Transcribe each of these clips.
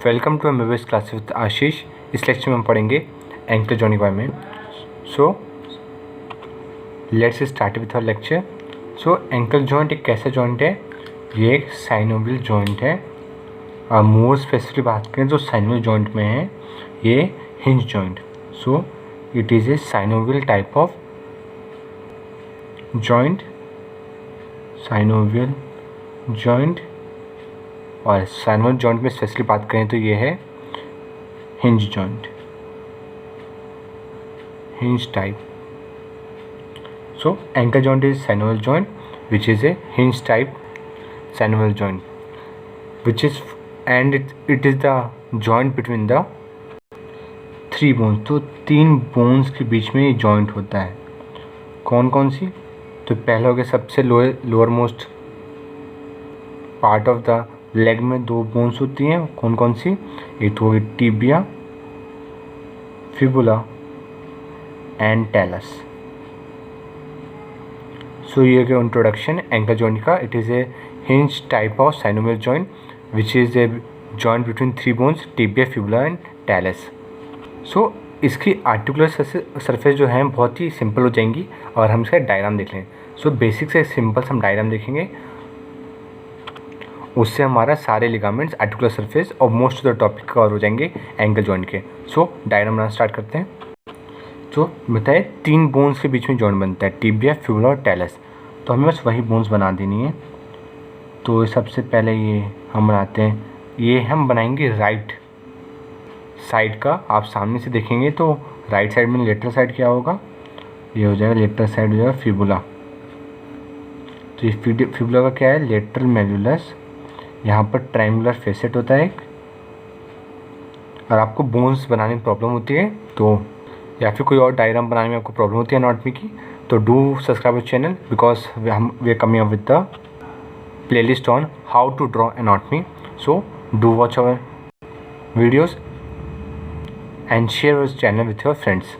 Welcome to MBBS class with Ashish. इस lecture में हम पढ़ेंगे एंकल जॉइंट के बारे में। So let's start with our lecture. So ankle joint एक कैसा जॉइंट है? ये एक साइनोवियल जॉइंट है। और मोर स्पेसिफिकली बात करें तो साइनोवियल जॉइंट में है ये hinge joint. So it is A synovial type of joint, synovial joint. और साइनोवियल जॉइंट में स्पेशली बात करें तो ये है hinge joint, hinge type. So ankle joint is synovial joint which is a hinge type synovial joint which is and it is the joint between the three bones. तो तीन bones के बीच में ये जॉइंट होता है। कौन कौन सी? तो पहला हो गया सबसे lower most part of the leg में दो बोन्स होती हैं। कौन कौन सी? एक तो होगी tibia, fibula and talus. So ये क्या इंट्रोडक्शन एंकल जॉइंट का। It is a hinge type of synovial joint which is a joint between three bones tibia, fibula and talus. So इसकी आर्टिकुलर सरफेस जो है बहुत ही सिंपल हो जाएंगी और हम इसका डायग्राम देख लें। सो बेसिक से सिंपल हम डायग्राम देखेंगे, उससे हमारा सारे लिगामेंट्स, आर्टिकुलर सरफेस और most of the topic cover हो जाएंगे एंकल जॉइंट के। सो डायग्राम बनाना स्टार्ट करते हैं। तो बताए तीन बोन्स के बीच में जॉइंट बनता है, टिबिया, फिबुला और टैलस। तो हमें बस वही बोन्स बना देनी है। तो सबसे पहले ये हम बनाते हैं, ये हम बनाएंगे राइट साइड का। आप सामने से देखेंगे तो राइट साइड में लेटरल साइड क्या होगा? ये हो जाएगा लेटरल साइड, हो जाएगा फिबुला। तो ये फिबुला का क्या है? लेटरल मेडुलस। यहाँ पर ट्रायंगुलर फेसेट होता है एक। और आपको बोन्स बनाने में प्रॉब्लम होती है तो या फिर कोई और डायग्राम बनाने में आपको प्रॉब्लम होती है एनाटॉमी की, तो do subscribe our channel because we are coming up with the playlist on how to draw anatomy. So do watch our videos and share our channel with your friends.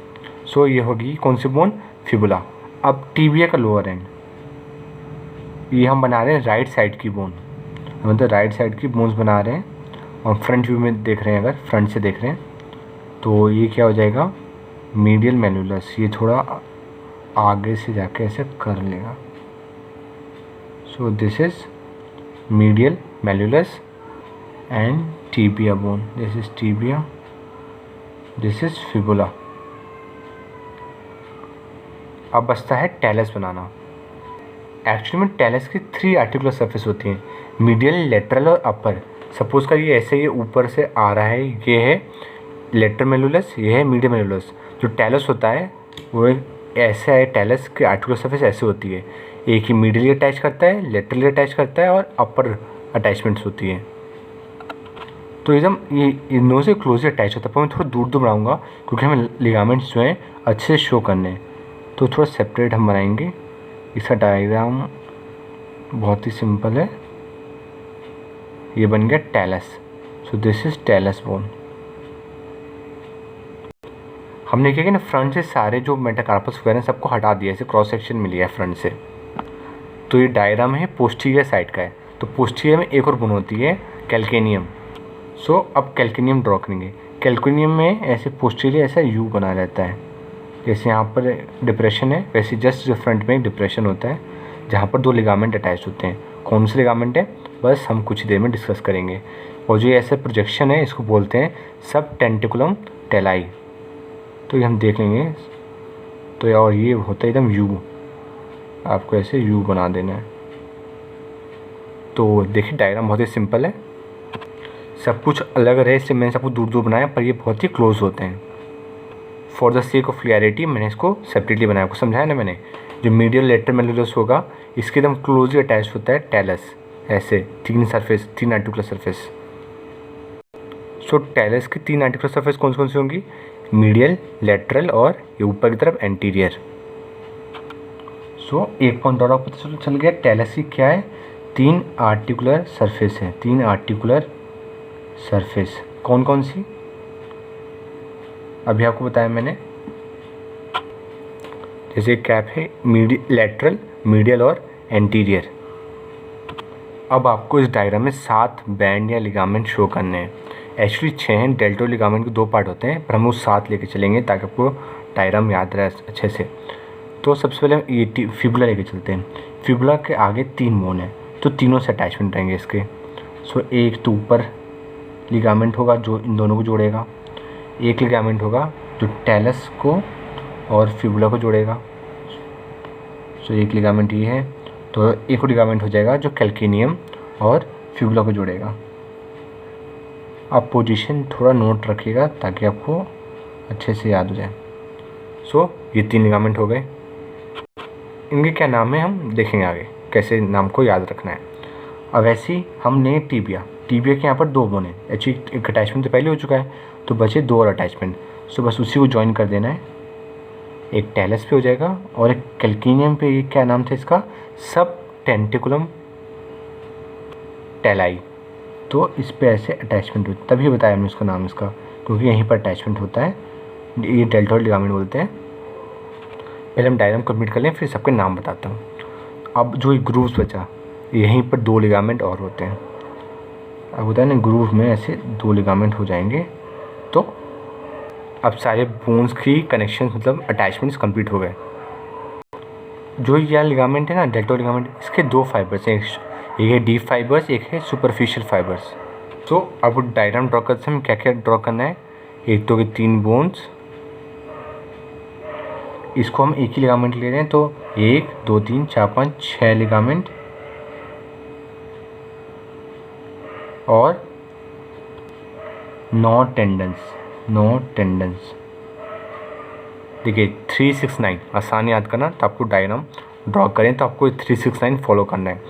So ये होगी कौन सी bone? Fibula. अब tibia का lower end, ये हम बना रहे हैं राइट साइड की बोन, मतलब राइट साइड की बोन्स बना रहे हैं। और फ्रंट व्यू में देख रहे हैं, अगर फ्रंट से देख रहे हैं तो ये क्या हो जाएगा? Medial malleolus. ये थोड़ा आगे से जाके ऐसे कर लेगा। So this is medial malleolus and tibia bone. This is tibia, this is fibula. अब बचता है टैलस बनाना। एक्चुअली में टैलस की थ्री आर्टिकुलर सरफेस होती हैं, मीडियल, लेटरल और अपर। सपोज का ये ऐसे, ये ऊपर से आ रहा है, ये है लेटरल मेडुलस, ये है मीडियल मेडुलस। जो टैलस होता है वो ऐसे है, टैलस की आर्टिकुलर सरफेस ऐसे होती है, एक ही मीडियली अटैच करता है, लेटरली अटैच करता है और अपर अटैचमेंट्स होती है। तो एकदम ये इन दोनों से क्लोजली अटैच होता है। पर मैं थोड़ा दूर दूर बनाऊँगा क्योंकि हमें लिगामेंट्स जो हैं अच्छे से शो करने हैं, तो थोड़ा सेपरेट हम बनाएंगे। इसका डायग्राम बहुत ही सिंपल है। ये बन गया talus. So this is talus bone. हमने क्या किया ना, फ्रंट से सारे जो मेटाकार्पस वगैरह सबको हटा दिया, ऐसे क्रॉस सेक्शन मिल गया फ्रंट से। तो ये डायग्राम है पोस्टीरियर साइड का है। तो पोस्टीरियर में एक और बोन होती है कैल्केनियम। सो अब कैल्केनियम ड्रॉ करेंगे। कैल्केनियम में ऐसे पोस्टीरियर ऐसा यू बना रहता है, जैसे यहाँ पर डिप्रेशन है वैसे जस्ट जो फ्रंट में डिप्रेशन होता है जहाँ पर दो लिगामेंट अटैच होते हैं। कौन से लिगामेंट है बस हम कुछ देर में डिस्कस करेंगे। और जो ऐसा प्रोजेक्शन है इसको बोलते हैं सब टेंटिकुलम टेलाई। तो ये हम देख लेंगे। तो और ये होता है एकदम यू, आपको ऐसे यू बना देना है। तो देखिए डायग्राम बहुत ही सिंपल है, सब कुछ अलग रहे इसलिए मैंने सबको दूर दूर बनाया, पर ये बहुत ही क्लोज होते हैं। For the sake of clarity मैंने इसको सेपरेटली बनाया, आपको समझाया ना मैंने। जो मीडियल लेटरल मेडुलस होगा इसके एकदम क्लोजली अटैच होता है टैलस, ऐसे तीन सरफेस, तीन आर्टिकुलर सरफेस। सो टैलस की तीन आर्टिकुलर सरफेस कौन कौन सी होंगी? मीडियल, लेटरल और ये ऊपर की तरफ एंटीरियर। सो एक पॉइंट और पता चल गया, टैलस की क्या है? तीन आर्टिकुलर सरफेस है, तीन आर्टिकुलर सरफेस। कौन कौन सी? अभी आपको बताया मैंने, जैसे कैप है लेटरल, मीडियल और एंटीरियर। अब आपको इस डायग्राम में 7 बैंड या लिगामेंट शो करने हैं। एक्चुअली 6 हैं। डेल्टोइड लिगामेंट के 2 पार्ट होते हैं, पर हम वो 7 लेके चलेंगे ताकि आपको डायग्राम याद रहे अच्छे से। तो सबसे पहले हम ये फिबुला लेके चलते हैं। फिबुला के आगे 3 बोन है, तो तीनों से अटैचमेंट रहेंगे इसके। सो एक तो ऊपर लिगामेंट होगा जो इन दोनों को जोड़ेगा, एक लिगामेंट होगा जो टेलस को और फिबुला को जोड़ेगा। सो एक लिगामेंट ये है, तो एक लिगामेंट हो जाएगा जो कैल्केनियम और फिबुला को जोड़ेगा। आप पोजीशन थोड़ा नोट रखिएगा ताकि आपको अच्छे से याद हो जाए। सो ये 3 लिगामेंट हो गए। इनके क्या नाम है हम देखेंगे आगे, कैसे नाम को याद रखना है। अब ऐसे ही हमने टिबिया के यहाँ पर 2 बोन है। एक्चुअली एक अटैचमेंट तो पहले हो चुका है, तो बचे 2 और अटैचमेंट। सो बस उसी को ज्वाइन कर देना है। एक टेलस पे हो जाएगा और एक कैल्केनियम पे, ये क्या नाम था इसका, सब टेंटिकुलम टेलाई। तो इस पे ऐसे अटैचमेंट होती, तभी बताया हमने इसका नाम इसका, क्योंकि यहीं पर अटैचमेंट होता है। ये डेल्टोइड लिगामेंट बोलते हैं। पहले हम डायग्राम कंप्लीट कर लें, फिर सबके नाम बताता हूँ। अब जो ग्रूव्स बचा, यहीं पर 2 लिगामेंट और होते हैं। अब होता है ना ग्रूव में ऐसे 2 लिगामेंट हो जाएंगे। तो अब सारे बोन्स की कनेक्शन मतलब अटैचमेंट्स कंप्लीट हो गए। जो यह लिगामेंट है ना डेल्टोइड लिगामेंट, इसके 2 फाइबर्स हैं, एक है डीप फाइबर्स, एक है सुपरफिशियल फाइबर्स। तो अब डायग्राम ड्रॉ करते हैं, क्या क्या ड्रॉ करना है। एक तो 3 बोन्स, इसको हम एक ही लिगामेंट ले रहे हैं, तो 1 2 3 4 5 6 लिगामेंट और 9 टेंडन्स। देखिए 369 आसान याद करना, तो आपको डायग्राम ड्रॉ करें तो आपको 369 फॉलो करना है।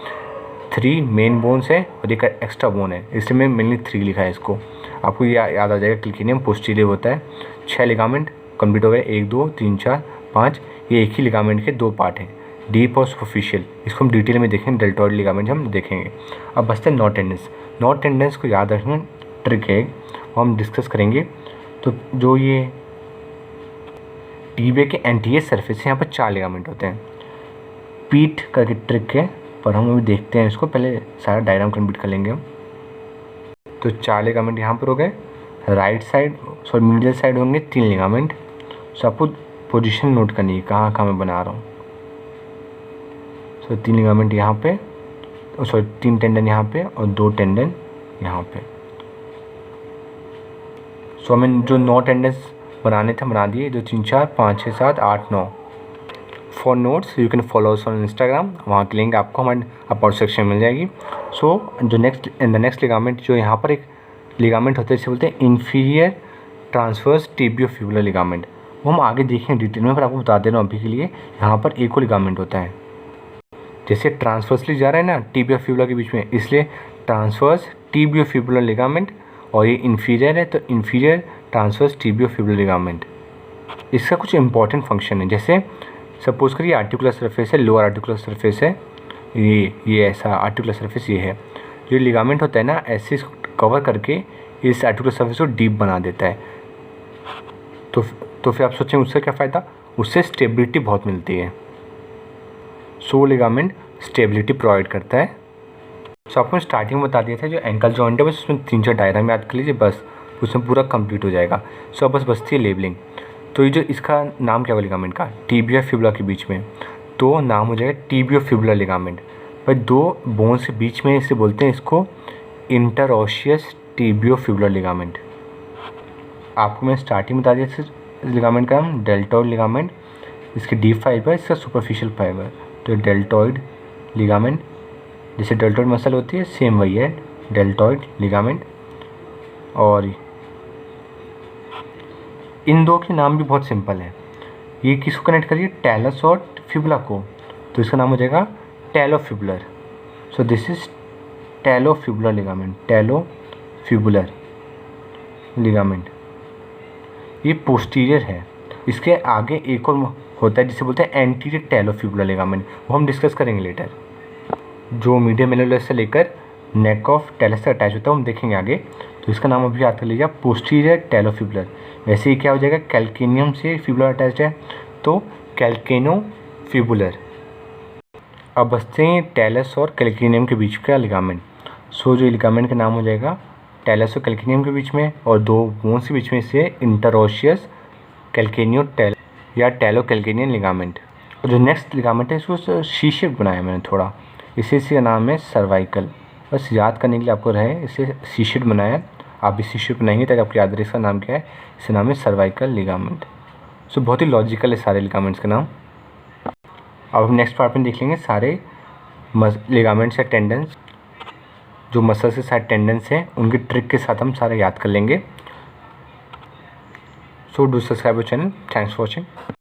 3 मेन बोन्स है और एक एक्स्ट्रा बोन है, इसलिए मैं मेनली 3 लिखा है इसको। आपको ये याद आ जाएगा, कैल्केनियम पोस्टीरियर होता है। 6 लिगामेंट कंप्लीट हो गए, 1 2 3 4 5। ये एक ही लिगामेंट के 2 पार्ट हैं, डीप और सुपरफिशियल। इसको हम डिटेल में देखेंगे, डेल्टोइड लिगामेंट हम देखेंगे। अब बचते हैं 9 टेंडेंस को याद रखना ट्रिक है, वो हम डिस्कस करेंगे। तो जो ये टिबिया के एंटीरियर सरफेस है, यहाँ पर 4 लिगामेंट होते हैं। पीट करके ट्रिक है, पर हम अभी देखते हैं इसको, पहले सारा डायग्राम कंप्लीट कर लेंगे हम। तो 4 लिगामेंट यहाँ पर हो गए। राइट साइड मिडिल साइड होंगे 3 लिगामेंट। सो आपको पोजीशन नोट करनी है, कहाँ कहाँ मैं बना रहा हूँ। सो 3 लिगामेंट यहाँ पे, 3 टेंडन यहाँ पे और 2 टेंडन यहाँ पे। सो हमें जो 9 टेंडन्स बनाने थे बना दिए, जो 3 4 5 6 7 8 9। For notes you can follow us on Instagram, वहाँ की लिंक आपको हमारे अबाउट सेक्शन में मिल जाएगी। सो जो नेक्स्ट लिगामेंट, जो यहाँ पर एक लिगामेंट होता है जिसे बोलते हैं इंफीरियर ट्रांसवर्स टिबियोफिबुलर लिगामेंट, वो हम आगे देखेंगे डिटेल में, पर आपको बता दे रहा हूँ अभी के लिए। यहाँ पर एक और लिगामेंट होता है, जैसे ट्रांसवर्सली जा रहा है ना टिबियोफिबुलर के बीच में, इसलिए ट्रांसवर्स टिबियोफिबुलर लिगामेंट। और ये इंफीरियर है, तो इंफीरियर ट्रांसवर्स टिबियोफिबुलर लिगामेंट। इसका कुछ इंपॉर्टेंट फंक्शन है, जैसे सपोज करिए आर्टिकुलर सरफेस है, लोअर आर्टिकुलर सरफेस है, ये ऐसा आर्टिकुलर सरफेस ये है। जो लिगामेंट होता है ना, ऐसे कवर करके इस आर्टिकुलर सरफेस को डीप बना देता है। तो फिर आप सोचें उससे क्या फ़ायदा, उससे स्टेबिलिटी बहुत मिलती है। सो लिगामेंट स्टेबिलिटी प्रोवाइड करता है। सो आपको स्टार्टिंग में बता दिया था, जो एंकल जॉइंट है बस उसमें 3 4 डायग्राम याद कर लीजिए, बस उसमें पूरा कंप्लीट हो जाएगा। सो अब बस बचती है लेबलिंग। तो ये जो इसका नाम क्या हुआ लिगामेंट का, टिबिया फिबुला के बीच में, तो नाम हो जाएगा टिबियोफिबुलर लिगामेंट। पर 2 बोन्स के बीच में इसे बोलते हैं इसको इंटरओशियस टिबियोफिबुलर लिगामेंट। आपको मैं स्टार्टिंग में बता दिया था लिगामेंट का नाम डेल्टोइड लिगामेंट, इसकी डीप फाइबर, इसका सुपरफिशियल फाइबर। तो डेल्टोइड लिगामेंट, जैसे डेल्टोइड मसल होती है सेम वही है डेल्टोइड लिगामेंट। और इन 2 के नाम भी बहुत सिंपल है। ये किसको कनेक्ट करिए, टेलस और फिबुला को, तो इसका नाम हो जाएगा talofibular. So this is talofibular ligament, talofibular ligament. ये पोस्टीरियर है। इसके आगे एक और होता है जिसे बोलते हैं एंटीरियर टेलोफिबुलर लिगामेंट, वो हम डिस्कस करेंगे लेटर। जो मीडियम एलुलस से लेकर नेक ऑफ टेलस तक अटैच होता है, हम देखेंगे आगे। तो इसका नाम अभी याद कर लीजिए, पोस्टीरियर टेलोफिबुलर। वैसे ही क्या हो जाएगा, कैल्केनियम से फिबुला अटैच है, तो कैल्केनोफिबुलर। अब बचते हैं टेलस और कैल्केनियम के बीच का लिगामेंट। सो जो लिगामेंट का नाम हो जाएगा टेलस और कैल्केनियम के बीच में, और 2 बोन्स के बीच में से इंटरओशियस कैल्केनियो टेल या टेलो कैल्केनियन लिगामेंट। और जो नेक्स्ट लिगामेंट है इसको सी शेप बनाया मैंने थोड़ा, इसी का नाम है सर्वाइकल। बस याद करने के लिए आपको रहे, इसे सी शेप बनाया, आप भी सी शेप बनाएंगे ताकि आपको याद रहे इसका नाम क्या है। इसका नाम है सर्वाइकल लिगामेंट। सो बहुत ही लॉजिकल है सारे लिगामेंट्स के नाम। अब हम नेक्स्ट पार्ट में देख लेंगे सारे लिगामेंट्स या टेंडेंस, जो मसल्स के सारे टेंडेंस हैं उनकी ट्रिक के साथ हम सारे याद कर लेंगे। So do subscribe our channel. Thanks for watching.